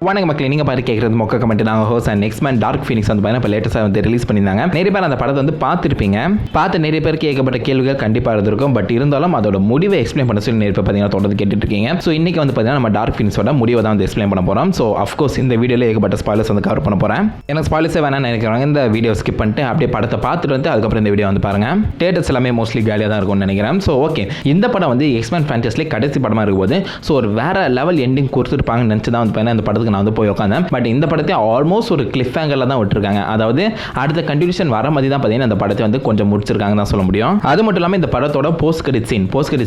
வணக்கம் மக்களே, நீங்கள் பார்த்து கேட்குறது மொக்க கமெண்ட். நாங்கள் ஹோஸ் and next man Dark Phoenix வந்து பார்த்தீங்கன்னா இப்போ லேட்டஸ்ட்டாக வந்து ரிலீஸ் பண்ணியிருந்தாங்க. நிறைய பேர் அந்த படத்தை வந்து பார்த்துருப்பீங்க. பார்த்து நிறைய பேருக்கு ஏகப்பட்ட கேள்விகள் கண்டிப்பாக இருந்திருக்கும். பட் இருந்தாலும் அதோட முடிவை எக்ஸ்பிளைன் பண்ண சொல்லி நிறைய பேர் பார்த்தீங்கன்னா தொடர்ந்து கேட்டுட்டு இருக்கீங்க. ஸோ இன்றைக்கி வந்து பார்த்தீங்கன்னா நம்ம டார்க் ஃபீனிக்ஸோட முடிவை தான் வந்து எக்ஸ்பிளைன் பண்ண போகிறோம். ஸோ அஃப்கோர்ஸ் இந்த வீடியோவில் ஏகப்பட்ட ஸ்பாய்லர்ஸ் வந்து கவர் பண்ண போகிறேன். எனக்கு ஸ்பாய்லர்ஸே வேணாம்னு நினைக்கிறவங்க இந்த வீடியோ ஸ்கிப் பண்ணிட்டு அப்படியே படத்தை பார்த்துட்டு வந்து அதுக்கப்புறம் இந்த வீடியோ வந்து பாருங்கள். தேட்டர்ஸ் எல்லாமே மோஸ்ட்லி காலியாக தான் இருக்கும்னு நினைக்கிறேன். ஸோ ஓகே, இந்த படம் வந்து எக்ஸ்மேன் ஃபேண்டஸிலே கடைசி படமாக இருக்கும்போது ஸோ ஒரு வேற லெவல் எண்டிங் கொடுத்துருப்பாங்கன்னு நினச்சி தான் வந்து பார்த்தீங்கன்னா இந்த படத்துக்கு நான் வந்து போய் உட்காந்தேன். பட் இந்த படத்தை ஆல்மோஸ்ட் ஒரு கிளிஃப் ஹேங்கரில் தான் விட்டுருக்காங்க. அதாவது அடுத்த கண்டினியூஷன் வர மாதிரி தான் பார்த்தீங்கன்னா இந்த படத்தை வந்து கொஞ்சம் முடிச்சிருக்காங்க தான் சொல்ல முடியும். அது மட்டும் இல்லாமல் இந்த படத்தோட போஸ்ட் கிரெடிட்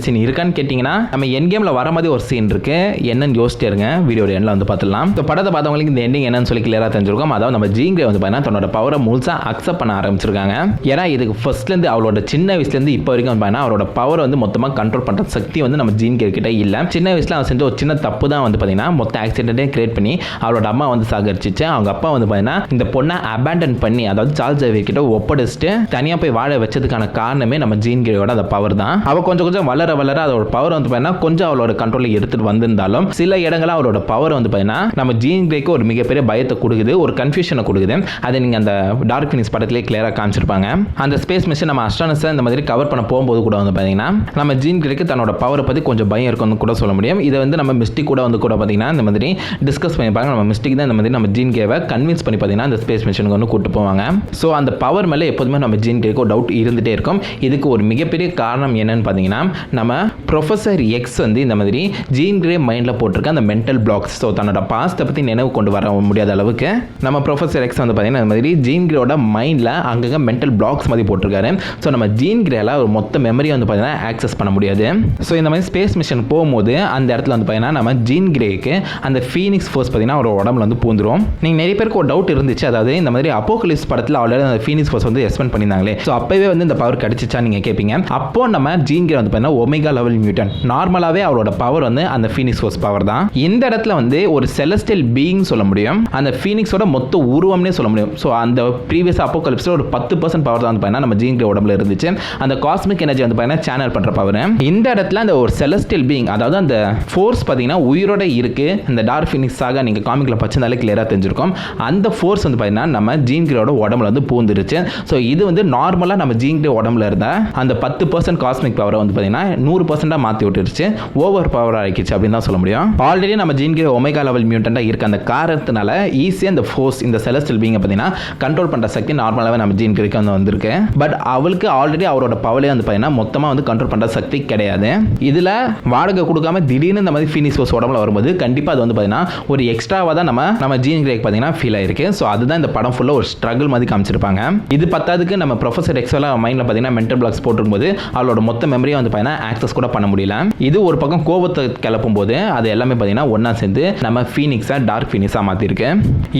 சீன் இருக்கான்னு கேட்டிங்கன்னா நம்ம என் கேமில் வர மாதிரி ஒரு சீன் இருக்கு. என்னன்னு யோசிச்சு இருங்க, வீடியோட எண்ணில் வந்து பார்த்துலாம். இந்த படத்தை பார்த்தவங்களுக்கு இந்த எண்டிங் என்னன்னு சொல்லி கிளியராக தெரிஞ்சிருக்கும். அதாவது நம்ம ஜீன் கிரே வந்து பார்த்தீங்கன்னா தன்னோட பவரை முழுசாக அக்செப்ட் பண்ண ஆரம்பிச்சிருக்காங்க. ஏன்னா இதுக்கு ஃபர்ஸ்ட்லேருந்து அவளோட சின்ன வயசுலேருந்து இப்போ வரைக்கும் வந்து பார்த்தீங்கன்னா அவரோட பவர் வந்து மொத்தமாக கண்ட்ரோல் பண்ணுற சக்தி வந்து நம்ம ஜீன் கிரே கிட்ட இல்லை. சின்ன வயசில் அவன் செஞ்ச ஒரு சின்ன தப்பு தான் வந்து பார்த்தீங்கன்னா மொத்த ஆக்சிடென்ட்டே கிரியேட் பண்ணி அவளோட அம்மா வந்து சாகரிச்சிச்சு. அவங்க அப்பா வந்து பார்த்தீங்கன்னா இந்த பொண்ணை அபேண்டன் பண்ணி அதாவது சார்ல்ஸ் ஜேவியர் கிட்ட ஒப்படைச்சிட்டு தனியாக போய் வாழ வச்சதுக்கான காரணமே நம்ம ஜீன் கிரேயோட அந்த பவர் தான். அவள் கொஞ்சம் கொஞ்சம் வளர அதோட பவர் வந்து பார்த்தீங்கன்னா கொஞ்சம் அவளோட கண்ட்ரோலில் எடுத்துட்டு வந்திருந்தாலும் சில இடங்களில் அவளோட பவர் வந்து பார்த்தீங்கன்னா நம்ம ஜீன் கிரேக்கு ஒரு மிகப்பெரிய பயத்தை கொடுக்குது, ஒரு கன்ஃபியூஷனை கொடுக்குது. அதை நீங்கள் அந்த டார்க் ஃபீனிக்ஸ் படத்திலே கிளியராக காமிச்சிருப்பாங்க. அந்த ஸ்பேஸ் மிஷன் நம்ம அஸ்ட்ரானஸை இந்த மாதிரி கவர் பண்ண போகும்போது கூட வந்து பார்த்தீங்கன்னா நம்ம ஜீன் கிரேக்கு தன்னோட பவரை பற்றி கொஞ்சம் பயம் இருக்குன்னு கூட சொல்ல முடியும். இதை வந்து நம்ம மிஸ்டிக் கூட வந்து கூட பார்த்தீங்கன்னா இந்த மாதிரி டிஸ்கஸ் பண்ணிப்பாங்க. நம்ம மிஸ்டிக் தான் இந்த மாதிரி நம்ம ஜீன் கிரேவை கன்வின்ஸ் பண்ணி பார்த்தீங்கன்னா இந்த ஸ்பேஸ் மிஷனுக்கு வந்து கூட்டு போவாங்க. ஸோ அந்த பவர் மேலே எப்போதுமே நம்ம ஜீன் கிரேக்கு ஒரு டவுட் இருந்துகிட்டே இருக்கும். இதுக்கு ஒரு மிகப்பெரிய காரணம் என்னன்னு பார்த்தீங்கன்னா நம்ம ப்ரொஃபஸர் எக்ஸ் வந்து இந்த மாதிரி ஜீன் கிரே மைண்டில் போட்டிருக்க அந்த மென்டல் பிளாக்ஸ். ஸோ தன்னோட பாஸ்ட்டை பற்றி நினைவு கொண்டு வர முடியாத அளவுக்கு நம்ம ப்ரொஃபஸர் எக்ஸ் வந்து பார்த்தீங்கன்னா இந்த மாதிரி ஜீன் கிரேயோட மைண்டில் அங்கங்கே மென்டல் பிளாக்ஸ் மாதிரி போட்டிருக்காரு. ஸோ நம்ம ஜீன் கிரேல ஒரு மொத்த மெமரியை வந்து பார்த்தீங்கன்னா ஆக்சஸ் பண்ண முடியாது. ஸோ இந்த மாதிரி ஸ்பேஸ் மிஷன் போகும்போது அந்த இடத்துல வந்து பார்த்தீங்கன்னா நம்ம ஜீன் கிரேக்கு அந்த ஃபீனிக்ஸ் ஃபோர்ஸ் பார்த்தீங்கன்னா ஒரு உடம்புல வந்து பூந்துரும். நீங்கள் நிறைய பேருக்கு ஒரு டவுட் இருந்துச்சு, அதாவது இந்த மாதிரி அப்போகலிப்ஸ் படத்தில் ஆல்ரெடி அந்த ஃபீனிக்ஸ் ஃபோர்ஸ் வந்து எக்ஸ்பெண்ட் பண்ணியிருந்தாங்களே, ஸோ அப்பவே வந்து இந்த பவர் கிடைச்சிச்சா நீங்கள் கேட்பீங்க. அப்போ நம்ம ஜீன் கிரே வந்து பார்த்தீங்கன்னா ஒமேகா லெவல் மியூட்டன். நார்மலாகவே அவரோட பவர் வந்து அந்த ஃபீனிக்ஸ் ஃபோர்ஸ் பவர் தான். இந்த இடத்துல வந்து ஒரு செலஸ்டியல் பீயிங் சொல்ல முடியும், அந்த ஃபீனிக்ஸோட மொத்த உருவம்னே சொல்ல முடியும். ஸோ அந்த ப்ரீவியஸ் அப்போகலிப்ஸில் ஒரு 10% பவர் தான் வந்து பார்த்தீங்கன்னா நம்ம ஜீன் கிரே உடம்புல இருந்துச்சு. அந்த காஸ்மிக் எனர்ஜி வந்து பார்த்தீங்கன்னா சேனல் பண்ணுற பவர். இந்த இடத்துல அந்த ஒரு செலஸ்டியல் பீயிங் அதாவது அந்த ஃபோர்ஸ் பார்த்தீங்கன்னா உயிரோட இருக்கு. இந்த டார்க் ஃபீனிக்ஸாக நீங்கள் காமிக்கில் பச்சைனாலே கிளியராக தெரிஞ்சிருக்கும். அந்த ஃபோர்ஸ் வந்து பார்த்தீங்கன்னா நம்ம ஜீன் கிரேயோட உடம்புல வந்து பூந்துருச்சு. ஸோ இது வந்து நார்மலாக நம்ம ஜீன் கிரே உடம்புல இருந்த அந்த 10% காஸ்மிக் பவரை வந்து பார்த்தீங்கன்னா 100% மாற்றி விட்டுருச்சு, ஓவர் பவர் ஆகிடுச்சு அப்படின்னு தான் சொல்ல முடியும். ஆல்ரெடி நம்ம ஜீன் கிரே ஒமேகா லெவல் மியூட்டண்டாக இருக்க அந்த காரணத்தினால ஈஸியாக இந்த ஃபோர்ஸ் இந்த செலஸ்டியல் பீயிங்கை பார்த்தீங்கன்னா கண்ட்ரோல் பண்ணுற சக்தி நார்மலாகவே நம்ம ஜீன் கிரேக்கு வந்து வந்திருக்கு. பட் அவளுக்கு ஆல்ரெடி அவரோட பவரே வந்து பார்த்தீங்கன்னா மொத்தமாக வந்து கண்ட்ரோல் பண்ணுற சக்தி கிடையாது. இதில் வாடகை கொடுக்காம திடீர்னு இந்த மாதிரி ஃபீனிக்ஸ் ஃபோர்ஸ் உடம்புல வரும்போது கண்டிப்பாக அது வந்து பார்த்தீங்கன்னா ஒரு எக்ஸ்ட்ராவாக தான் நம்ம ஜீன் கிரேக்கு பார்த்தீங்கன்னா ஃபீல் ஆயிருக்கு. ஸோ அதுதான் இந்த படம் ஃபுல்லாக ஒரு ஸ்ட்ரகிள் மாதிரி காமிச்சிருப்பாங்க. இது பத்தாதுக்கு நம்ம ப்ரொஃபஸர் எக்ஸெல்லாம் மைண்டில் பார்த்தீங்கன்னா மென்டல் பிளாக்ஸ் போட்டிருக்கும்போது அவளோட மொத்த மெமரியை வந்து பார்த்தீங்கன்னா ஆக்சஸ் கூட பண்ண முடியல. இது ஒரு பக்கம் கோபத்தை கிளப்பும் போது அது எல்லாமே பார்த்தீங்கன்னா ஒன்றா சேர்ந்து நம்ம ஃபீனிக்ஸாக டார்க் ஃபீனிக்ஸாக மாற்றிருக்கு.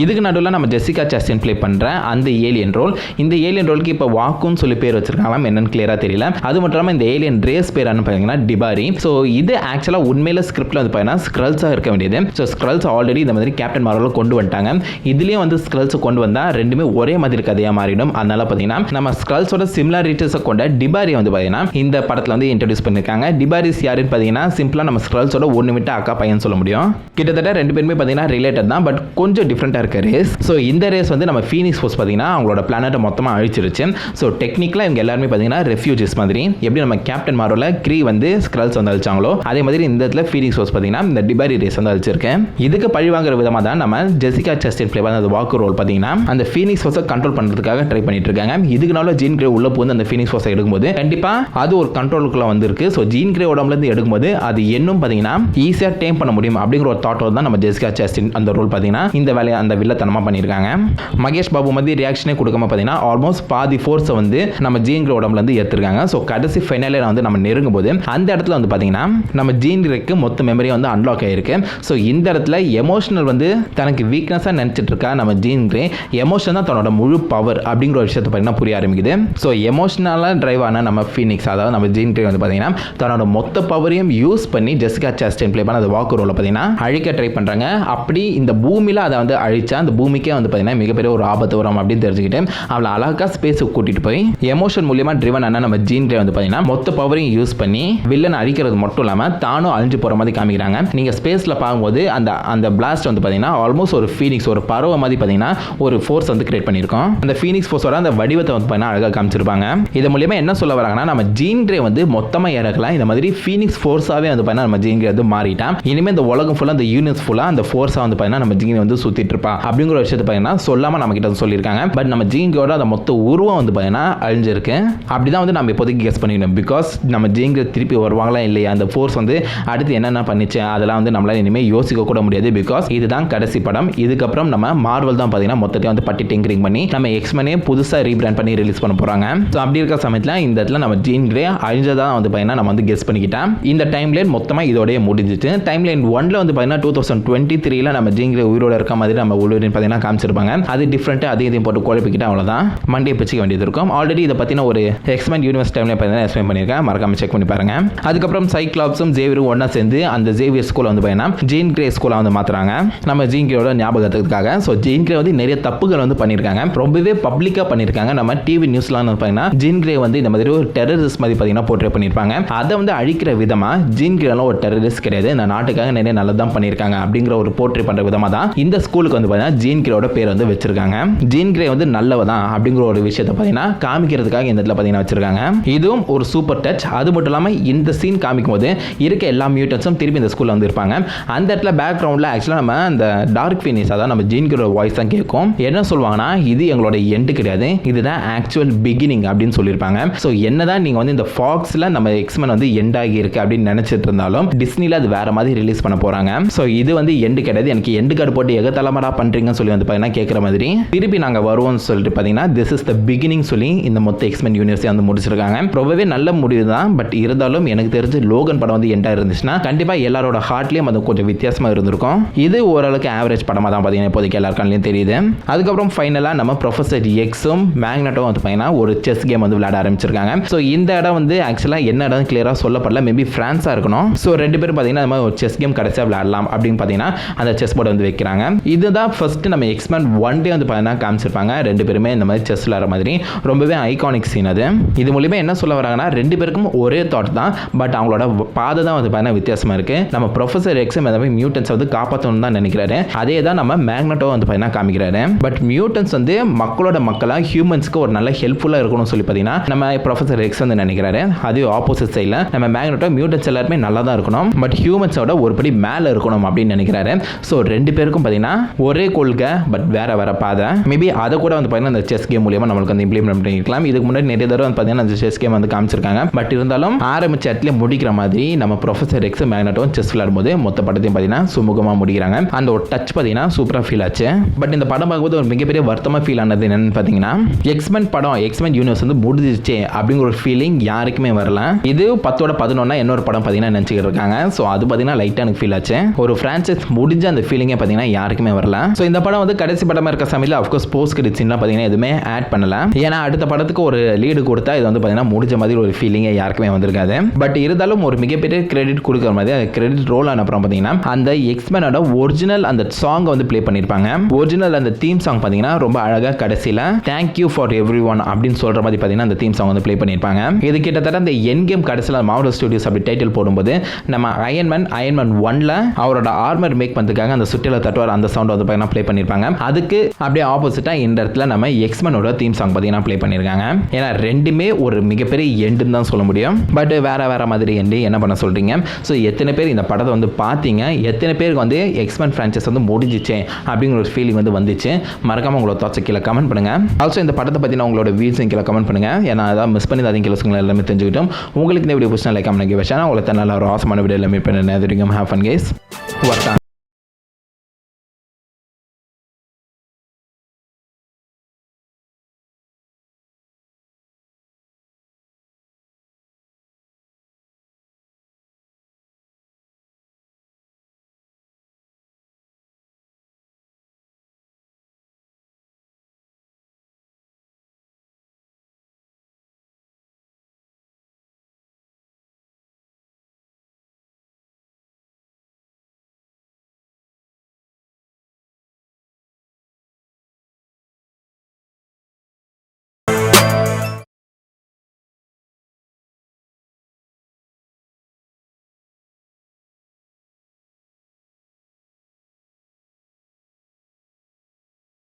இதுக்கு நடுவில் நம்ம ஜெசிகா சாஸ்டின் ப்ளே பண்ணுற அந்த ஏலியன் ரோல், இந்த ஏலியன் ரோலுக்கு இப்போ வாக்குன்னு சொல்லி பேர் வச்சிருக்காங்களாம், என்னன்னு கிளியராக தெரியல. அது மட்டும் இல்லாமல் இந்த ஏலியன் ரேஸ் பேர் பார்த்தீங்கன்னா டிபாரி. ஸோ இது ஆக்சுவலாக உண்மையில ஸ்கிரிப்டில் வந்து பார்த்தீங்கன்னா ஸ்க்ரல்ஸாக இருக்க வேண்டியது. ஸோ ஸ்க்ரல்ஸ் ஆல்ரெடி இந்த மாதிரி கேப்டன் மார்வலில் கொண்டு வந்துட்டாங்க. இதுலேயும் வந்து ஸ்க்ரல்ஸ் கொண்டு வந்தால் ரெண்டுமே ஒரே மாதிரி கதையாக மாறிடும். அதனால பார்த்தீங்கன்னா நம்ம ஸ்க்ரல்ஸோட சிமிலாரிட்டிஸை கொண்ட டிபாரி வந்து பார்த்தீங்கன்னா இந்த படத்தில் வந்து இன்ட்ரடியூஸ் பண்ணியிருக்காங்க. டிபாரிஸ் யாருன்னு பார்த்தீங்கன்னா சிம்பிளாக நம்ம ஸ்க்ரல்ஸோட ஒன்று விட்டு அக்கா பையன் சொல்ல முடியும். கிட்டத்தட்ட ரெண்டு பேருமே பார்த்தீங்கன்னா ரிலேட்டட் தான், பட் கொஞ்சம் டிஃப்ரெண்ட்டாக இருக்க ரேஸ். ஸோ இந்த ரேஸ் வந்து நம்ம ஃபீனிக்ஸ் ஃபோர்ஸ் பார்த்தீங்கன்னா அவங்களோட பிளானட்டை மொத்தமாக அழிச்சிருச்சு. ஸோ டெக்னிக்கலாக இவங்க எல்லாருமே பார்த்தீங்கன்னா ரெஃப்யூஜிஸ் மாதிரி. எப்படி நம்ம கேப்டன் மார்வலில் க்ரீ வந்து ஸ்க்ரல்ஸ் வந்து அழிச்சாங்களோ அதே மாதிரி இந்த இடத்துல ஃபீனிக்ஸ் ஃபோர்ஸ் பார்த்தீங்கன்னா இந்த டிபாரி ரேஸ் வந்து அழிச்சிருக்கேன். இதுக்கு பழிவாங்கிற விதமாக தான் நம்ம ஜெசிகா சாஸ்டின் ப்ளே பண்ண அந்த வாக்கு ரோல் பார்த்தீங்கன்னா அந்த ஃபீனிக்ஸ் ஃபோர்ஸை கண்ட்ரோல் பண்ணுறதுக்காக ட்ரை பண்ணிட்டு இருக்காங்க. இதுக்குனால ஜீன் கிரே உள்ள போந்து அந்த ஃபீனிக்ஸ் ஃபோர்ஸை எடுக்கும்போது கண்டிப்பாக அது ஒரு கண்ட்ரோலுக்குள்ள வந்திருக்கு. ஸோ ஜீன் கிரே உடம்புலேருந்து எடுக்கும்போது அது இன்னும் பார்த்தீங்கன்னா ஈஸியாக டேம் பண்ண முடியும் அப்படிங்கிற ஒரு தாட்டோட தான் நம்ம ஜெசிகா சாஸ்டின் அந்த ரோல் பார்த்தீங்கன்னா இந்த வேலையை அந்த வில்லத்தனமாக பண்ணியிருக்காங்க. மகேஷ் பாபு மாதிரி ரியாக்ஷனே கொடுக்காம பார்த்தீங்கன்னா ஆல்மோஸ்ட் பாதி ஃபோர்ஸை வந்து நம்ம ஜீன் கிரே உடம்புலேருந்து எடுத்துருக்காங்க. ஸோ கடைசி ஃபைனலில் வந்து நம்ம நெருங்கும் போது அந்த இடத்துல வந்து பார்த்தீங்கன்னா நம்ம ஜீன் கிரேக்கு மொத்த மெமரி வந்து அன்லாக் ஆகிருக்கு. ஸோ இந்த இடத்துல எமோஷனல் வந்து தனக்கு வீக்னஸாக நினச்சிட்டு இருக்கா நம்ம ஜீன் கிரே. எமோஷன் தான் தன்னோட முழு பவர் அப்படிங்கிற ஒரு விஷயத்தை பார்த்தீங்கன்னா புரிய ஆரம்பிக்குது. ஸோ எமோஷனலாக டிரைவ் ஆன நம்ம ஃபீனிக்ஸ் அதாவது நம்ம ஜீன் கிரே வந்து பார்த்தீங்கன்னா தன்னோட மொத்த பவரையும் யூஸ் பண்ணி ஜெசிகா சாஸ்டின் ப்ளே பண்ண அந்த வாக்கு ரோலை பார்த்தீங்கன்னா அழிக்க ட்ரை பண்ணுறாங்க. அப்படி இந்த பூமியில் அதை வந்து அழிச்சா அந்த பூமிக்கே வந்து பார்த்தீங்கன்னா மிகப்பெரிய ஒரு ஆபத்து வரும் அப்படின்னு தெரிஞ்சுக்கிட்டு அவளை அழகாக ஸ்பேஸுக்கு கூட்டிகிட்டு போய் எமோஷன் மூலியமாக ட்ரிவன் ஆன நம்ம ஜீன் கிரே வந்து பார்த்தீங்கன்னா மொத்த பவரையும் யூஸ் பண்ணி வில்லன் அழிக்கிறது மட்டும் இல்லாமல் தானும் அழிஞ்சு போகிற மாதிரி காமிக்கிறாங்க. நீங்கள் ஸ்பேஸில் பார்க்கும்போது அந்த பிளாஸ்ட் வந்து பார்த்தீங்கன்னா ஆல்மோஸ்ட் ஒரு ஃபீனிக்ஸ், ஒரு பறவை மாதிரி பார்த்தீங்கன்னா ஒரு ஃபோர்ஸ் வந்து கிரியேட் பண்ணியிருக்கோம். அந்த ஃபீனிக்ஸ் ஃபோர்ஸோட அந்த வடிவத்தை வந்து பார்த்தீங்கன்னா அழகாக காமிச்சிருப்பாங்க. இது மூலியமா என்ன சொல்ல வராங்கன்னா, நம்ம ஜீன் கிரே வந்து மொத்தமாக இறக்கலாம், இந்த மாதிரி ஃபீனிக்ஸ் ஃபோர்ஸாகவே வந்து பார்த்தீங்கன்னா நம்ம ஜீன் கிரே வந்து மாறிட்டான். இனிமேல் இந்த உலகம் ஃபுல்லாக அந்த யூனிவர்ஸ் ஃபுல்லாக அந்த ஃபோர்ஸாக வந்து பார்த்தீங்கன்னா நம்ம ஜீன் வந்து சுற்றிட்டு இருப்பா அப்படிங்கிற விஷயத்தை பார்த்தீங்கன்னா சொல்லாமல் நம்ம கிட்ட சொல்லியிருக்காங்க. பட் நம்ம ஜீன் கிரேயோட அந்த மொத்த உருவம் வந்து பார்த்தீங்கன்னா அழிஞ்சிருக்கு. அப்படிதான் வந்து நம்ம இப்போதைக்கு கெஸ் பண்ணிக்கணும். பிகாஸ் நம்ம ஜீன் கிரே திருப்பி வருவாங்களா இல்லையா, அந்த ஃபோர்ஸ் வந்து அடுத்து என்னென்ன பண்ணிச்சு அதெல்லாம் வந்து நம்மளால இனிமேல் யோசிக்க கூட முடியாது. பிகாஸ் இதுதான் கடைசி படம். இதுக்கப்புறம் நம்ம மார்வல் தான் பார்த்தீங்கன்னா மொத்தத்தையும் வந்து பட்டி டிங்கரிங் பண்ணி நம்ம எக்ஸ்மெனே புதுசாக ரீபிராண்ட் பண்ணி ரிலீஸ் பண்ண போகிறாங்க. ஸோ அப்படி இருக்க சமயத்தில் இந்த இடத்துல நம்ம ஜீன் கிரே அழிஞ்சதான் வந்து பார்த்தீங்கன்னா நம்ம வந்து கெஸ் பண்ணிக்கிட்டோம். இந்த டைம் லைன் மொத்தமாக இதோடய முடிஞ்சிச்சு. டைம் லைன் 1ல வந்து பார்த்தீங்கன்னா 2023ல நம்ம ஜீன் கிரே உயிரோட இருக்க மாதிரி நம்ம உயிரின் பார்த்தீங்கன்னா காமிச்சிருப்பாங்க. அது டிஃப்ரெண்ட்டாக அதே இதையும் போட்டு குழப்பிக்கிட்டு அவ்வளோதான் மண்டியை பிச்சுக்க வேண்டியது இருக்கும். ஆல்ரெடி இதை பற்றின ஒரு எக்ஸ்மென் யூனிவர்ஸ் டைம்ல பார்த்தீங்கன்னா எக்ஸ்பிளைன் பண்ணியிருக்கேன், மறக்காம செக் பண்ணி பாருங்க. அதுக்கப்புறம் சைக்ளாப்ஸும் ஜேவியரும் ஒன்றா சேர்ந்து அந்த ஜேவியர் ஸ்கூலை வந்து பார்த்தீங்கன்னா ஜீன் கிரே ஸ்கூலை வந்து மாற்றுறாங்க நம்ம ஜீன் கிரேயோட ஞாபகத்துக்காக. ஸோ ஜீன் கிரே வந்து நிறைய தப்புகள் வந்து பண்ணியிருக்காங்க, ரொம்பவே பப்ளிக்காக பண்ணியிருக்காங்க. நம்ம டிவி நியூஸ்லாம் வந்து பார்த்தீங்கன்னா ஜீன் கிரே வந்து இந்த மாதிரி ஒரு டெரரிஸ்ட் மாதிரி பார்த்தீங்கன்னா போர்ட்ரே பண்ணியிருப்பாங்க. அதை வந்து அழிக்கிற விதமாக ஜீன் கிரேலாம் ஒரு டெரரிஸ்ட் கிடையாது, இந்த நாட்டுக்காக நிறைய நல்லதான் பண்ணியிருக்காங்க அப்படிங்கிற ஒரு போர்ட்ரே பண்ணுற விதமாக தான் இந்த ஸ்கூலுக்கு வந்து பார்த்தீங்கன்னா ஜீன் கிரேயோட பேர் வந்து வச்சிருக்காங்க. ஜீன் கிரே வந்து நல்லவ தான் அப்படிங்கிற ஒரு விஷயத்தை பார்த்தீங்கன்னா காமிக்கிறதுக்காக இந்த இடத்துல பார்த்தீங்கன்னா வச்சிருக்காங்க. இதுவும் ஒரு சூப்பர் டச். அது மட்டும் இல்லாமல் இந்த சீன் காமிக்கும் போது இருக்க எல்லா மியூட்டன்ஸும் திருப்பி இந்த ஸ்கூலில் வந்து இருப்பாங்க. அந்த இடத்துல பேக்ரவுண்டில் ஆக்சுவலாக நம்ம அந்த டார்க் ஃபினிஷ், அதான் நம்ம ஜீன் கிரேயோட வாய்ஸ் தான் கேட்கும். என்ன சொல்லுவாங்கன்னா, இது எங்களோட எண்டு கிடையாது, இதுதான் ஆக்சுவல் பிகினிங் அப்படின்னு சொல்லியிருப்பாங்க. ஸோ என்னதான் நீங்கள் வந்து இந்த ஃபாக்ஸில் நம்ம எக்ஸ்மென் வந்து எண்ட் ஆகி இருக்கு அப்படின்னு நினைச்சிட்டு இருந்தாலும் டிஸ்னியில் அது வேற மாதிரி ரிலீஸ் பண்ண போகிறாங்க. ஸோ இது வந்து எண்டு கிடையாது, எனக்கு எண்டு கார்டு போட்டு எகத்தலமரா பண்ணுறீங்கன்னு சொல்லி வந்து பார்த்தீங்கன்னா கேட்குற மாதிரி திருப்பி நாங்கள் வருவோம்னு சொல்லிட்டு பார்த்தீங்கன்னா திஸ் இஸ் த பிகினிங் சொல்லி இந்த மொத்த எக்ஸ்மென் யூனிவர்ஸை வந்து முடிச்சிருக்காங்க. ரொம்பவே நல்ல முடிவு தான். பட் இருந்தாலும் எனக்கு தெரிஞ்சு லோகன் படம் வந்து எண்டாக இருந்துச்சுன்னா கண்டிப்பாக எல்லாரோட ஹார்ட்லேயும் அது கொஞ்சம் வித்தியாசமாக இருந்திருக்கும். இது ஓரளவுக்கு ஆவரேஜ் படமாக தான் பார்த்தீங்கன்னா இப்போதைக்கு எல்லாருக்கும் தெரியுது. அதுக்கப்புறம் ஃபைனலாக நம்ம ப்ரொஃபசர் எக்ஸும் மேக்னெட்டும் வந்து பார்த்தீங்கன்னா ஒரு செஸ் கேம் வந்து விளையாட ஆரம்பிச்சிருக்காங்க. ஸோ இந்த இடம் வந்து ஆக்சுவலாக என்ன இடம் கிளியராக சொல்லப்படல, மேபி ஃப்ரான்ஸாக இருக்கணும். ஸோ ரெண்டு பேரும் பார்த்தீங்கன்னா நம்ம ஒரு செஸ் கேம் கடைசியாக விளையாடலாம் அப்படின்னு பார்த்தீங்கன்னா அந்த செஸ் போர்டு வந்து வைக்கிறாங்க. இதுதான் ஃபர்ஸ்ட் நம்ம எக்ஸ்மென் 1 டே வந்து பார்த்தீங்கன்னா காமிச்சிருப்பாங்க. ரெண்டு பேருமே இந்த மாதிரி செஸ் விளையாடுற மாதிரி ரொம்பவே ஐகானிக் சீன் அது. இது மூலியமா என்ன சொல்ல வராங்கன்னா, ரெண்டு பேருக்கும் ஒரே தாட் தான், பட் அவங்களோட பாதை தான் வந்து பார்த்தீங்கன்னா வித்தியாசமாக இருக்கு. நம்ம ப்ரொஃபசர் எக்ஸும் இந்த மாதிரி மியூட்டன்ஸ் வந்து காப்பாற்றணும் தான் நினைக்கிறாரு, அதே தான் நம்ம மேக்னெட்டோ வந்து பார்த்தீங்கன்னா காமிக்கிறாரு. பட் மியூட்டன்ஸ் வந்து மக்களோட மக்களாக ஹியூமன்ஸ்க்கு ஒரு நல்ல ஹெல்ப்ஃபுல்லாக இருக்கணும்னு சொல்லி பார்த்தீங்கன்னா நம்ம ப்ரொஃபசர் எக்ஸ் வந்து நினைக்கிறாரு. அதே ஆப்போசிட் சைடில் நம்ம மேக்னெட்டோ மியூட்டன்ஸ் எல்லாருமே நல்லா தான் இருக்கணும், பட் ஹியூமன்ஸோட ஒருபடி மேலே இருக்கணும் அப்படின்னு நினைக்கிறாரு. ஸோ ரெண்டு பேருக்கும் பார்த்தீங்கன்னா ஒரே கொள்கை, பட் வேற வேற பாதை. மேபி அதை கூட வந்து பார்த்தீங்கன்னா இந்த செஸ் கேம் மூலியமா நம்மளுக்கு வந்து இம்ப்ளிமெண்ட் பண்ணிக்கலாம். இதுக்கு முன்னாடி நிறைய தடவை வந்து பார்த்தீங்கன்னா அந்த செஸ் கேம் வந்து காமிச்சிருக்காங்க. பட் இருந்தாலும் ஆரம்பிச்ச இடத்துல முடிக்கிற மாதிரி நம்ம ப்ரொஃபசர் எக்ஸ் மேக்னெட்டோவும் செஸ் விளையாடும்போது மொத்த படத்தையும் பார்த்தீங்கன்னா சுமூகமாக முடிக்கிறாங்க. அந்த ஒரு டச் பார்த்தீங்கன்னா சூப்பராக ஃபீல் ஆச்சு. பட் இந்த படம் பார்க்கும்போது ஒரு மிகப்பெரிய வருத்தமாக ஃபீல் ஆனது என்னன்னு பார்த்தீங்கன்னா, எக்ஸ்மென் படம் எக்ஸ்மென் யூனிவர்ஸ் வந்து முடிஞ்சிச்சு அப்படிங்கிற ஒரு ஃபீலிங் யாருக்குமே வரல. இது 10ஓட 11 இன்னொரு படம் பார்த்தீங்கன்னா நினச்சிக்கிட்டு இருக்காங்க. ஸோ அது பார்த்தீங்கன்னா லைட்டாக எனக்கு ஃபீல் ஆச்சு. ஒரு ஃப்ரான்ச்சைஸ் முடிஞ்ச அந்த ஃபீலிங்கே பார்த்தீங்கன்னா யாருக்குமே வரல. ஸோ இந்த படம் வந்து கடைசி படமாக இருக்க சமயத்தில் அஃப்கோர்ஸ் போஸ்ட் கிரெடிட் சீன்லாம் பார்த்தீங்கன்னா எதுவுமே ஆட் பண்ணல. ஏன்னா அடுத்த படத்துக்கு ஒரு லீடு கொடுத்தா இது வந்து பார்த்தீங்கன்னா முடிஞ்ச மாதிரி ஒரு ஃபீலிங்கே யாருக்குமே வந்திருக்காது. பட் இருந்தாலும் ஒரு மிகப்பெரிய கிரெடிட் கொடுக்குற மாதிரி அந்த கிரெடிட் ரோல் ஆன அப்புறம் பார்த்தீங்கன்னா அந்த எக்ஸ்மெனோட ஒரிஜினல் அந்த சாங் வந்து ப்ளே பண்ணியிருப்பாங்க. ஒரிஜினல் அந்த தீம் சாங் பார்த்தீங்கன்னா ரொம்ப அழகாக கடைசியில் தேங்க்யூ ஃபார் எவ்ரி ஒன் அப்படின்னு சொல்கிற மாதிரி பார்த்தீங்கன்னா அந்த தீம் சாங் வந்து ப்ளே பண்ணியிருப்பாங்க. இது கிட்டத்தட்ட அந்த என் கேம் கடைசியில் மார்வல் ஸ்டுடியோஸ் அப்படி டைட்டில் போடும்போது நம்ம அயன்மேன் 1ல அவரோட ஆர்மர் மேக் பண்ணுறதுக்காக அந்த சுற்றில தட்டுவார் அந்த சவுண்ட் வந்து பார்த்தீங்கன்னா ப்ளே பண்ணியிருப்பாங்க. அதுக்கு அப்படியே ஆப்போசிட்டாக இந்த இடத்துல நம்ம எக்ஸ்மெனோட தீம் சாங் பார்த்தீங்கன்னா ப்ளே பண்ணியிருக்காங்க. ஏன்னா ரெண்டுமே ஒரு மிகப்பெரிய எண்டுன்னு தான் சொல்ல முடியும். பட் வேற வேற மாதிரி எண்டு என்ன பண்ண சொல்கிறீங்க? ஸோ எத்தனை பேர் இந்த படத்தை வந்து பார்த்தீங்க, எத்தனை பேருக்கு வந்து எக்ஸ்மென் ஃப்ரான்ச்சைஸ் வந்து முடிஞ்சிச்சு அப்படிங்கிற ஒரு ஃபீலிங் வந்து வந்துச்சு? மறக்காம உங்களோட தாட்ஸ் கீழே கமெண்ட் பண்ணுங்க. ஆல்சோ இந்த படத்தை பற்றின உங்களோட வியூஸ் கீழே கமெண்ட் பண்ணுங்க. ஏன்னா அதான் மிஸ் பண்ணி அதிக கிலோஸ்களை எல்லாமே தெரிஞ்சுக்கிட்டோம். உங்களுக்கு இந்த வீடியோ பிடிச்சா லைக் கமெண்ட் வைக்க வச்சா உங்களை நல்ல ஒரு ஆசமான வீடியோ எல்லாமே பண்ண ஹேவ் ஃபன் கைஸ்.